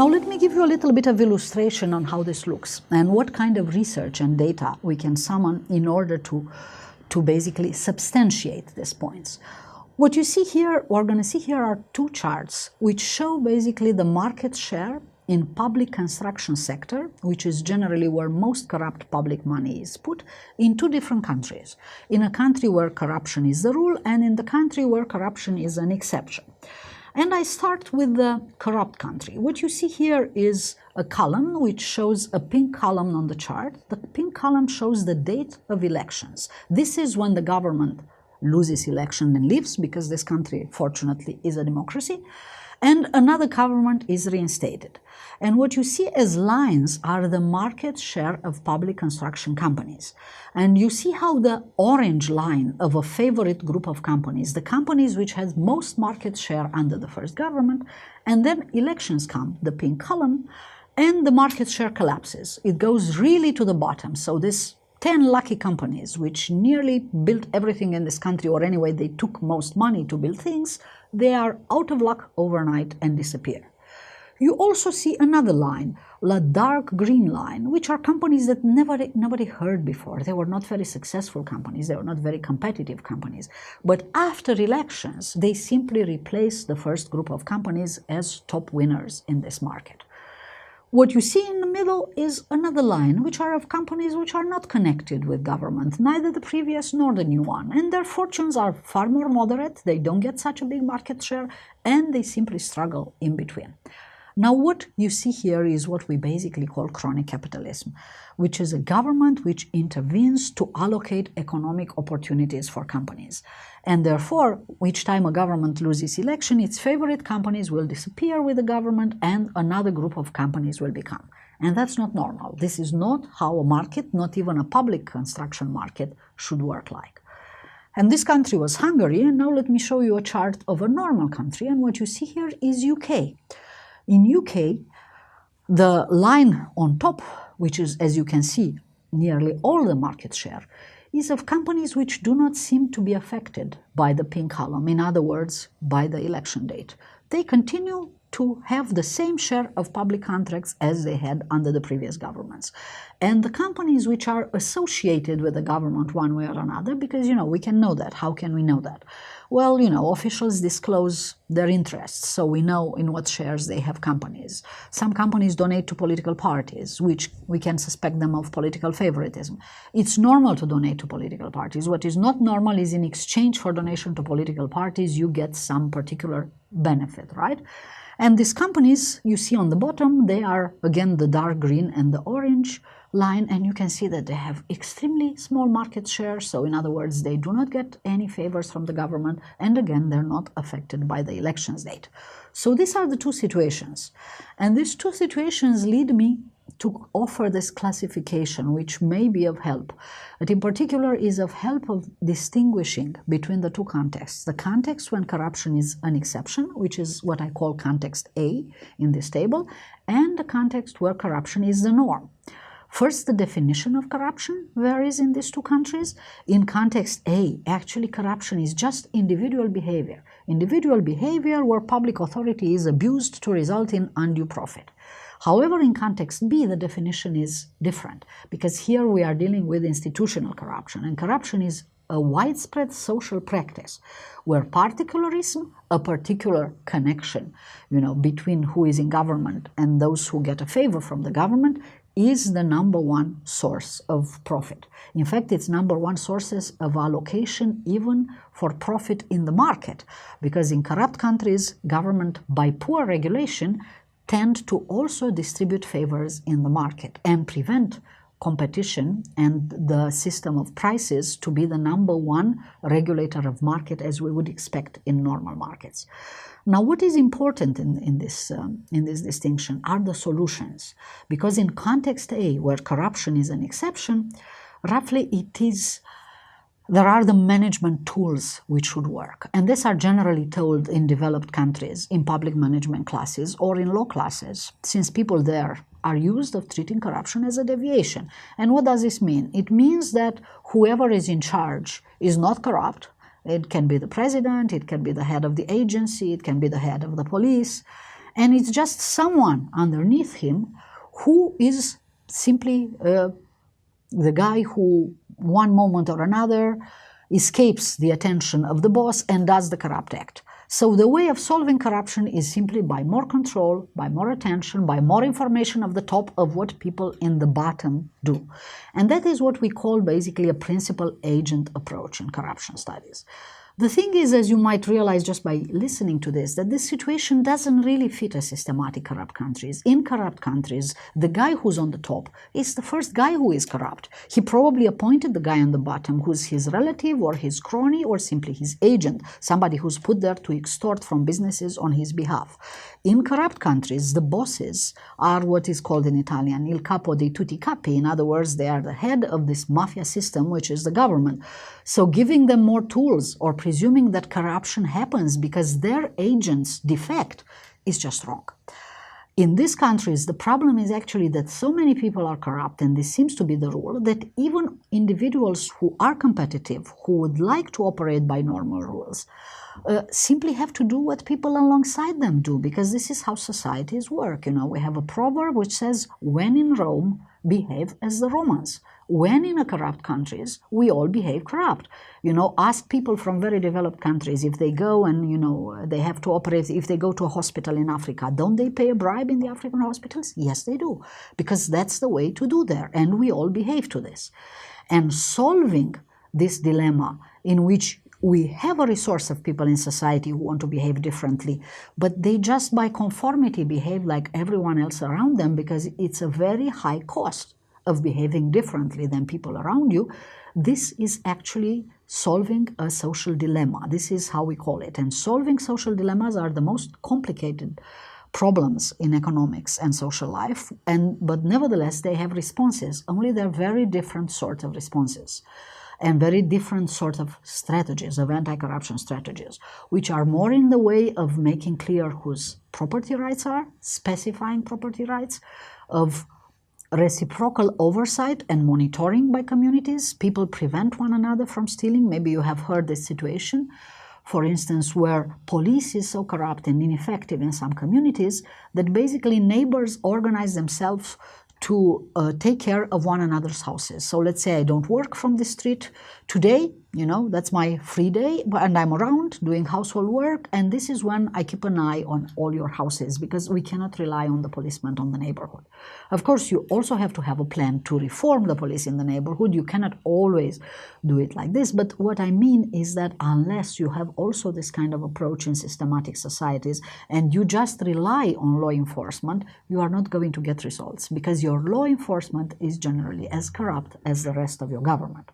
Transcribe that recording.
Now let me give you a little bit of illustration on how this looks and what kind of research and data we can summon in order to basically substantiate these points. What you see here, we're going to see here are two charts which show basically the market share in public construction sector, which is generally where most corrupt public money is put, in two different countries. In a country where corruption is the rule and in the country where corruption is an exception. And I start with the corrupt country. What you see here is a column which shows a pink column on the chart. The pink column shows the date of elections. This is when the government loses election and leaves, because this country, fortunately, is a democracy, and another government is reinstated. And what you see as lines are the market share of public construction companies. And you see how the orange line of a favorite group of companies, the companies which has most market share under the first government, and then elections come, the pink column, and the market share collapses. It goes really to the bottom. So this 10 lucky companies which nearly built everything in this country, or anyway they took most money to build things, they are out of luck overnight and disappear. You also see another line, a dark green line, which are companies that nobody heard before. They were not very successful companies, they were not very competitive companies. But after elections, they simply replace the first group of companies as top winners in this market. What you see in the middle is another line, which are of companies which are not connected with government, neither the previous nor the new one. And their fortunes are far more moderate, they don't get such a big market share, and they simply struggle in between. Now, what you see here is what we basically call chronic capitalism, which is a government which intervenes to allocate economic opportunities for companies. And therefore, each time a government loses election, its favorite companies will disappear with the government and another group of companies will become. And that's not normal. This is not how a market, not even a public construction market, should work like. And this country was Hungary, and now let me show you a chart of a normal country, and what you see here is UK. In UK, the line on top, which is, as you can see, nearly all the market share, is of companies which do not seem to be affected by the pink column, in other words, by the election date. They continue to have the same share of public contracts as they had under the previous governments. And the companies which are associated with the government one way or another, because, we can know that. How can we know that? Well, officials disclose their interests, so we know in what shares they have companies. Some companies donate to political parties, which we can suspect them of political favoritism. It's normal to donate to political parties. What is not normal is in exchange for donation to political parties, you get some particular benefit, right? And these companies you see on the bottom, they are again the dark green and the orange line, and you can see that they have extremely small market share. So in other words, they do not get any favors from the government, and again, they're not affected by the elections date. So these are the two situations. And these two situations lead me to offer this classification, which may be of help. But in particular is of help of distinguishing between the two contexts. The context when corruption is an exception, which is what I call context A in this table, and the context where corruption is the norm. First, the definition of corruption varies in these two countries. In context A, actually corruption is just individual behavior. Individual behavior where public authority is abused to result in undue profit. However, in context B, the definition is different, because here we are dealing with institutional corruption, and corruption is a widespread social practice where particularism, a particular connection, between who is in government and those who get a favor from the government, is the number one source of profit. In fact, it's number one sources of allocation even for profit in the market, because in corrupt countries, government, by poor regulation, tend to also distribute favors in the market and prevent competition and the system of prices to be the number one regulator of market, as we would expect in normal markets. Now, what is important in this distinction are the solutions, because in context A, where corruption is an exception, roughly there are the management tools which should work. And these are generally told in developed countries, in public management classes or in law classes, since people there are used of treating corruption as a deviation. And what does this mean? It means that whoever is in charge is not corrupt. It can be the president, it can be the head of the agency, it can be the head of the police. and it's just someone underneath him who is simply the guy who one moment or another escapes the attention of the boss and does the corrupt act. So the way of solving corruption is simply by more control, by more attention, by more information of the top of what people in the bottom do. And that is what we call basically a principal-agent approach in corruption studies. The thing is, as you might realize just by listening to this, that this situation doesn't really fit a systematic corrupt countries. In corrupt countries, the guy who's on the top is the first guy who is corrupt. He probably appointed the guy on the bottom who's his relative or his crony or simply his agent, somebody who's put there to extort from businesses on his behalf. In corrupt countries, the bosses are what is called in Italian il capo dei tutti capi. In other words, they are the head of this mafia system, which is the government. So giving them more tools or presuming that corruption happens because their agents defect is just wrong. In these countries, the problem is actually that so many people are corrupt, and this seems to be the rule, that even individuals who are competitive, who would like to operate by normal rules, simply have to do what people alongside them do, because this is how societies work. You know, we have a proverb which says, when in Rome, behave as the Romans. When in a corrupt countries, we all behave corrupt. You know, ask people from very developed countries if they go and, you know, they have to operate, if they go to a hospital in Africa, don't they pay a bribe in the African hospitals? Yes, they do, because that's the way to do there, and we all behave to this. And solving this dilemma in which we have a resource of people in society who want to behave differently, but they just by conformity behave like everyone else around them because it's a very high cost of behaving differently than people around you. This is actually solving a social dilemma. This is how we call it. And solving social dilemmas are the most complicated problems in economics and social life, but nevertheless they have responses, only they're very different sorts of responses and very different sort of strategies, of anti-corruption strategies, which are more in the way of making clear whose property rights are, specifying property rights, of reciprocal oversight and monitoring by communities. People prevent one another from stealing. Maybe you have heard this situation, for instance, where police is so corrupt and ineffective in some communities that basically neighbors organize themselves to take care of one another's houses. So let's say I don't work from the street today, you know, that's my free day, and I'm around doing household work, and this is when I keep an eye on all your houses, because we cannot rely on the policeman on the neighborhood. Of course, you also have to have a plan to reform the police in the neighborhood. You cannot always do it like this, but what I mean is that unless you have also this kind of approach in systematic societies and you just rely on law enforcement, you are not going to get results, because your law enforcement is generally as corrupt as the rest of your government.